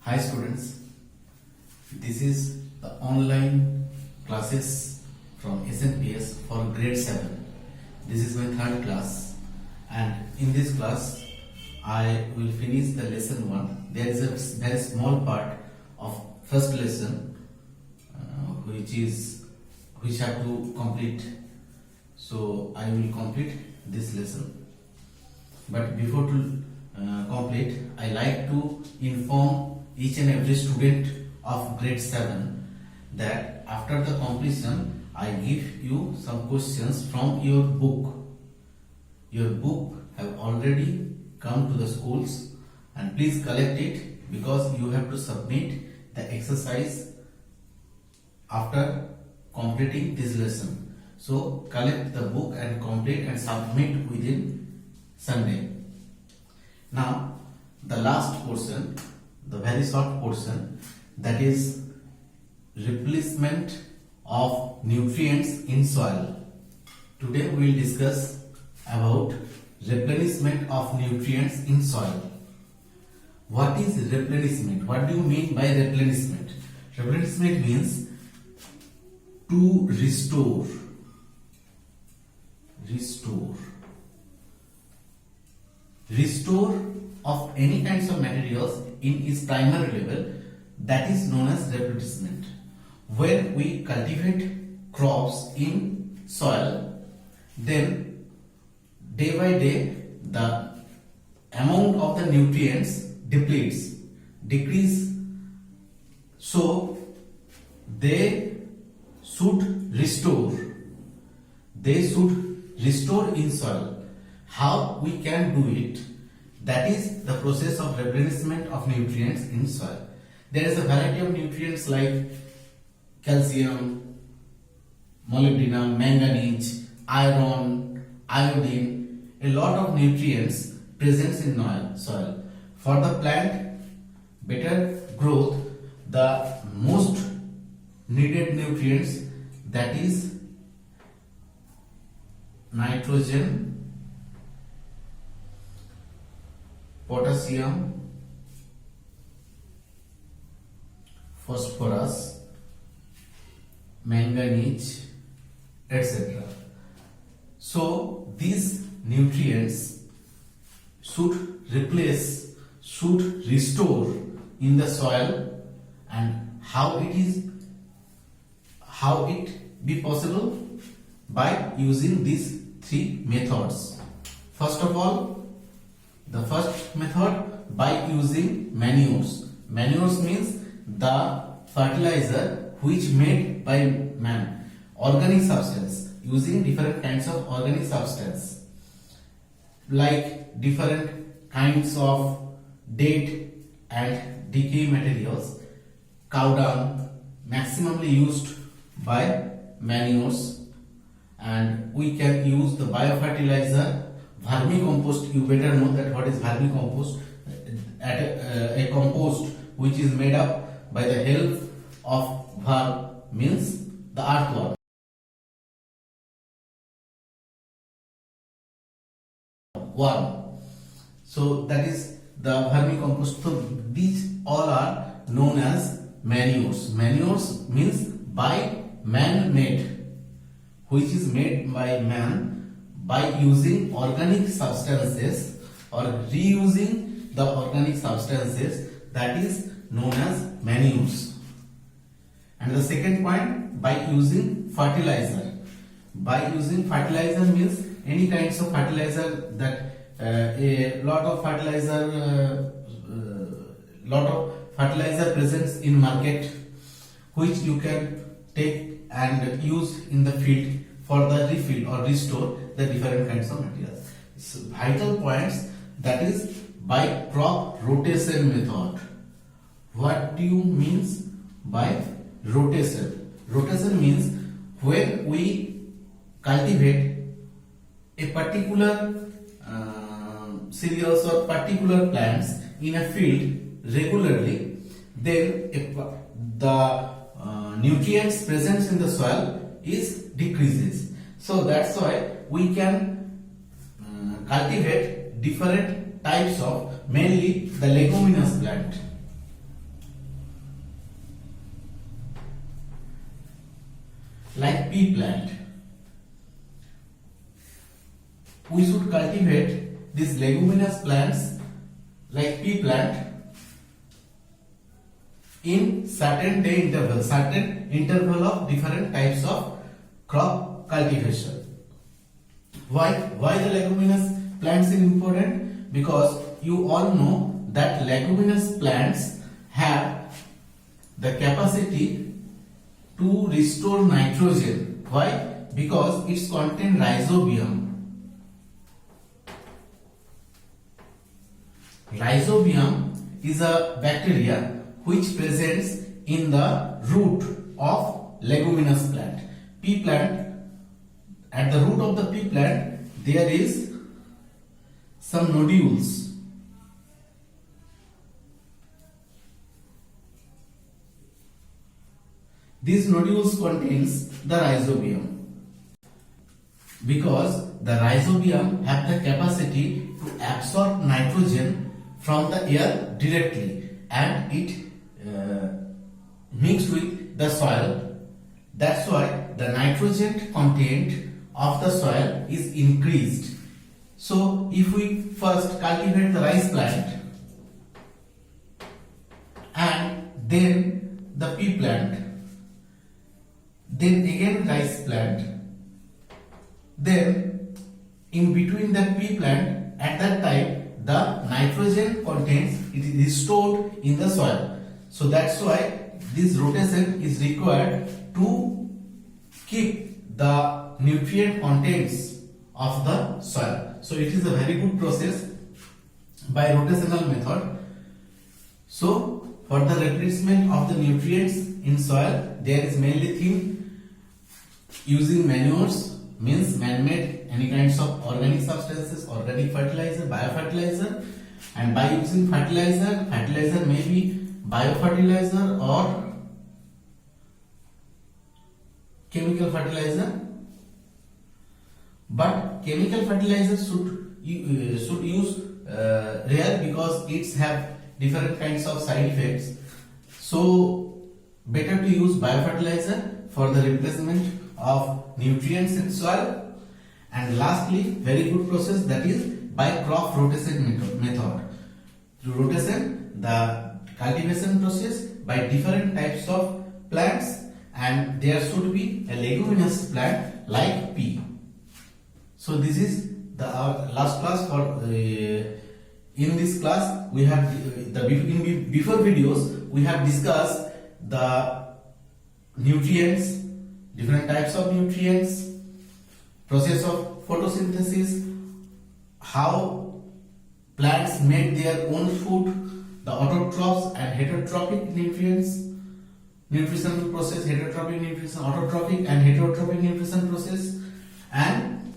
Hi students, this is the online classes from SNPS for grade 7. This is my third class, and in this class I will finish the lesson 1. There is a very small part of first lesson which have to complete. So I will complete this lesson. But before to complete, I like to inform each and every student of grade 7 that after the completion I give you some questions from your book. Your book have already come to the schools, and please collect it because you have to submit the exercise after completing this lesson. So collect the book and complete and submit within Sunday. Now the last portion, the very short portion, that is replacement of nutrients in soil. Today we will discuss about replenishment of nutrients in soil. What is replenishment? What do you mean by replenishment? Replenishment means to restore of any kinds of materials in its primary level, that is known as replenishment. When we cultivate crops in soil, then day by day the amount of the nutrients decrease, so they should restore in soil. How we can do it? That is the process of replenishment of nutrients in soil. There is a variety of nutrients like calcium, molybdenum, manganese, iron, iodine, a lot of nutrients present in soil. For the plant better growth, the most needed nutrients, that is nitrogen, potassium, phosphorus, manganese, etc. So these nutrients should restore in the soil. And how it be possible? By using these three methods. First of all, the first method, by using manures. Manures means the fertilizer which made by man, organic substance, using different kinds of organic substance like different kinds of dead and decay materials. Cow dung maximally used by manures, and we can use the biofertilizer, vermicompost. You better know that what is vermicompost. A compost which is made up by the help of verm, means the earthworm. So that is the vermicompost. So these all are known as manures. Manures means by man-made, which is made by man by using organic substances or reusing the organic substances, that is known as manures. And the second point, by using fertilizer. By using fertilizer means any kinds of fertilizer that a lot of fertilizer presents in market, which you can take and use in the field for the refill or restore the different kinds of materials. So vital points, that is by crop rotation method. What do you means by rotation? Rotation means when we cultivate a particular cereals or particular plants in a field regularly, then the nutrients present in the soil is decreases. So that's why we can cultivate different types of, mainly the leguminous plant. like pea plant. We should cultivate these leguminous plants like pea plant in certain interval of different types of crop cultivation. Why the leguminous plants is important? Because you all know that leguminous plants have the capacity to restore nitrogen. Why? Because it's contain rhizobium. Rhizobium is a bacteria which presents in the root of leguminous plant. Pea plant, at the root of the pea plant there is some nodules. These nodules contains the rhizobium. Because the rhizobium have the capacity to absorb nitrogen from the air directly, and it mixed with the soil. That's why the nitrogen content of the soil is increased. So if we first cultivate the rice plant and then the pea plant, then again rice plant, then in between that pea plant, at that time the nitrogen contents it is stored in the soil. So that's why this rotation is required to keep the nutrient contents of the soil. So it is a very good process by rotational method. So for the replacement of the nutrients in soil, there is mainly theme using manures, means man-made any kinds of organic substances, organic fertilizer, biofertilizer, and by using fertilizer may be biofertilizer or chemical fertilizer. But chemical fertilizer should use rare because it's have different kinds of side effects. So better to use biofertilizer for the replacement of nutrients in soil. And lastly, very good process, that is by crop rotation method. To rotation, the cultivation process by different types of plants, and there should be a leguminous plant like pea. So this is the last class for in this class we have in before videos we have discussed the nutrients, different types of nutrients, process of photosynthesis, how plants make their own food, the autotrophs and heterotrophic nutrients, nutrition process, heterotrophic nutrition, autotrophic and heterotrophic nutrition process. And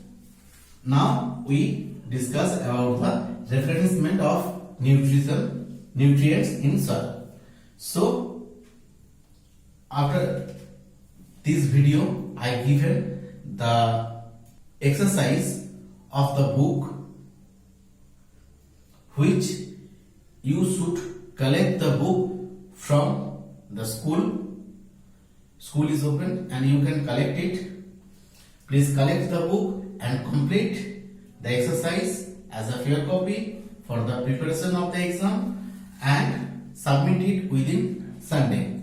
now we discuss about the replenishment of nutrients in soil. So after this video I given the exercise of the book which you should collect the book from the school. School is open and you can collect it. Please collect the book and complete the exercise as a fair copy for the preparation of the exam and submit it within Sunday.